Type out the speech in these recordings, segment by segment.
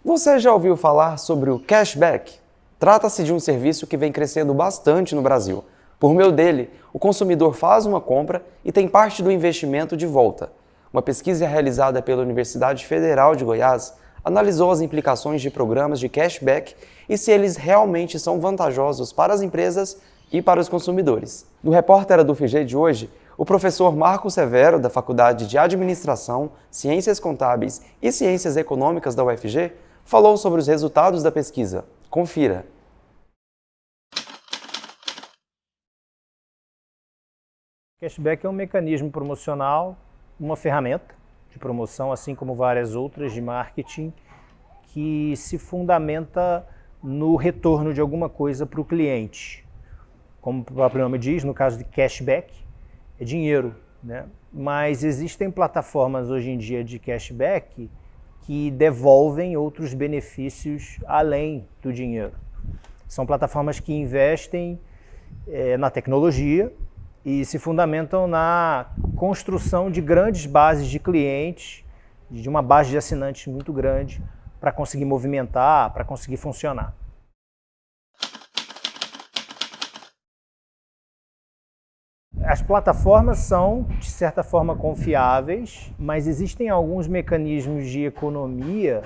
Você já ouviu falar sobre o cashback? Trata-se de um serviço que vem crescendo bastante no Brasil. Por meio dele, o consumidor faz uma compra e tem parte do investimento de volta. Uma pesquisa realizada pela Universidade Federal de Goiás analisou as implicações de programas de cashback e se eles realmente são vantajosos para as empresas e para os consumidores. No Repórter do UFG de hoje, o professor Marco Severo, da Faculdade de Administração, Ciências Contábeis e Ciências Econômicas da UFG, falou sobre os resultados da pesquisa. Confira! Cashback é um mecanismo promocional, uma ferramenta de promoção, assim como várias outras de marketing, que se fundamenta no retorno de alguma coisa para o cliente. Como o próprio nome diz, no caso de cashback, é dinheiro, né? Mas existem plataformas hoje em dia de cashback que devolvem outros benefícios além do dinheiro. São plataformas que investem na tecnologia e se fundamentam na construção de grandes bases de clientes, de uma base de assinantes muito grande, para conseguir movimentar, para conseguir funcionar. As plataformas são, de certa forma, confiáveis, mas existem alguns mecanismos de economia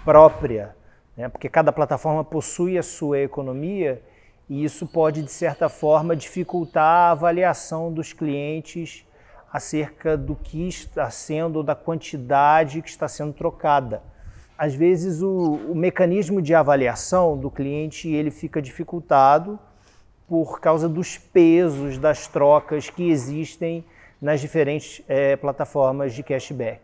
própria, né? Porque cada plataforma possui a sua economia e isso pode, de certa forma, dificultar a avaliação dos clientes acerca do que está sendo, da quantidade que está sendo trocada. Às vezes, o mecanismo de avaliação do cliente ele fica dificultado por causa dos pesos das trocas que existem nas diferentes plataformas de cashback.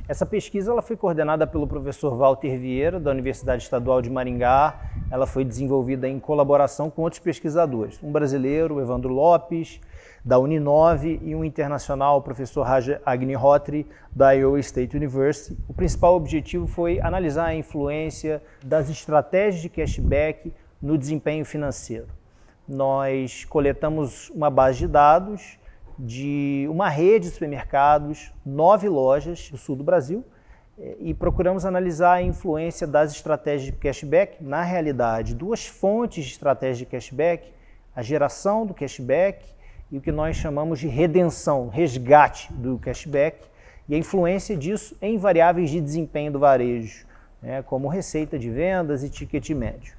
Essa pesquisa ela foi coordenada pelo professor Walter Vieira, da Universidade Estadual de Maringá. Ela foi desenvolvida em colaboração com outros pesquisadores, um brasileiro, o Evandro Lopes, da Uninove, e um internacional, o professor Raja Agnihotri, da Iowa State University. O principal objetivo foi analisar a influência das estratégias de cashback no desempenho financeiro. Nós coletamos uma base de dados de uma rede de supermercados, 9 lojas do sul do Brasil, e procuramos analisar a influência das estratégias de cashback. Na realidade, 2 fontes de estratégia de cashback: a geração do cashback e o que nós chamamos de redenção, resgate do cashback, e a influência disso em variáveis de desempenho do varejo, né, como receita de vendas e ticket médio.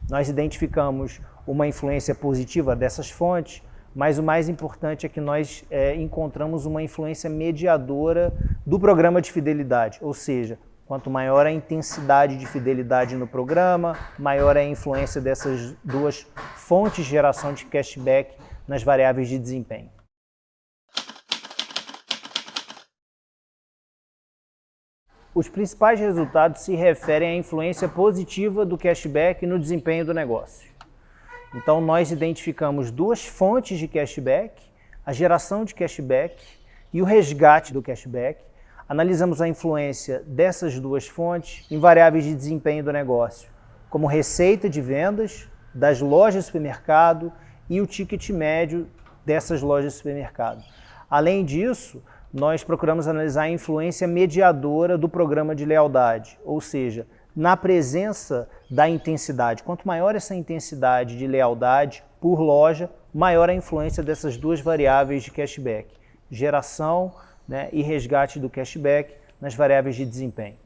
Nós identificamos uma influência positiva dessas fontes, mas o mais importante é que nós encontramos uma influência mediadora do programa de fidelidade, ou seja, quanto maior a intensidade de fidelidade no programa, maior é a influência dessas 2 fontes de geração de cashback nas variáveis de desempenho. Os principais resultados se referem à influência positiva do cashback no desempenho do negócio. Então, nós identificamos 2 fontes de cashback, a geração de cashback e o resgate do cashback. Analisamos a influência dessas 2 fontes em variáveis de desempenho do negócio, como receita de vendas das lojas de supermercado e o ticket médio dessas lojas de supermercado. Além disso, nós procuramos analisar a influência mediadora do programa de lealdade, ou seja, na presença da intensidade. Quanto maior essa intensidade de lealdade por loja, maior a influência dessas 2 variáveis de cashback, geração, né, e resgate do cashback nas variáveis de desempenho.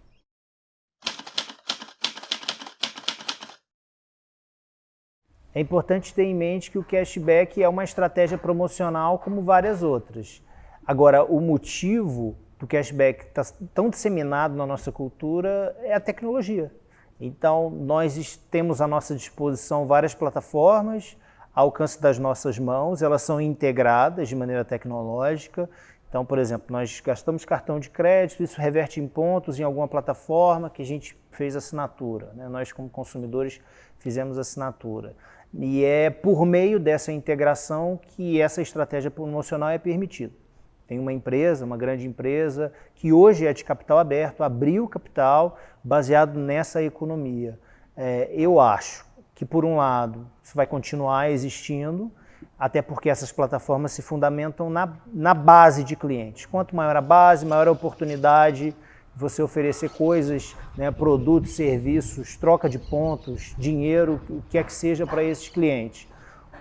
É importante ter em mente que o cashback é uma estratégia promocional como várias outras. Agora, o motivo do cashback está tão disseminado na nossa cultura é a tecnologia. Então, nós temos à nossa disposição várias plataformas ao alcance das nossas mãos, elas são integradas de maneira tecnológica. Então, por exemplo, nós gastamos cartão de crédito, isso reverte em pontos em alguma plataforma que a gente fez assinatura, né? Nós, como consumidores, fizemos assinatura. E é por meio dessa integração que essa estratégia promocional é permitida. Tem uma empresa, uma grande empresa, que hoje é de capital aberto, abriu capital baseado nessa economia. Eu acho que, por um lado, isso vai continuar existindo até porque essas plataformas se fundamentam na base de clientes. Quanto maior a base, maior a oportunidade de você oferecer coisas, né, produtos, serviços, troca de pontos, dinheiro, o que é que seja para esses clientes.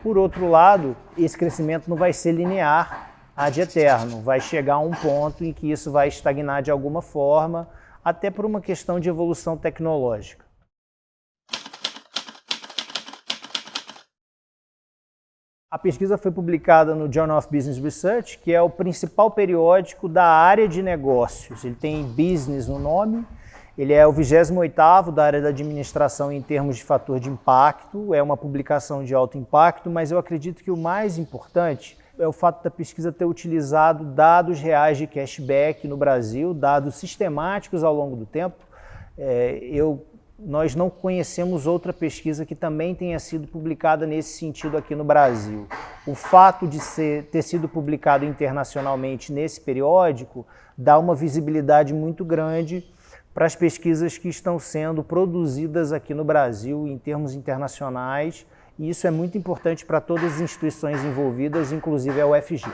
Por outro lado, esse crescimento não vai ser linear ad eterno, vai chegar a um ponto em que isso vai estagnar de alguma forma, até por uma questão de evolução tecnológica. A pesquisa foi publicada no Journal of Business Research, que é o principal periódico da área de negócios. Ele tem business no nome, ele é o 28º da área da administração em termos de fator de impacto, é uma publicação de alto impacto, mas eu acredito que o mais importante é o fato da pesquisa ter utilizado dados reais de cashback no Brasil, dados sistemáticos ao longo do tempo. Nós não conhecemos outra pesquisa que também tenha sido publicada nesse sentido aqui no Brasil. O fato de ter sido publicado internacionalmente nesse periódico dá uma visibilidade muito grande para as pesquisas que estão sendo produzidas aqui no Brasil em termos internacionais, e isso é muito importante para todas as instituições envolvidas, inclusive a UFG.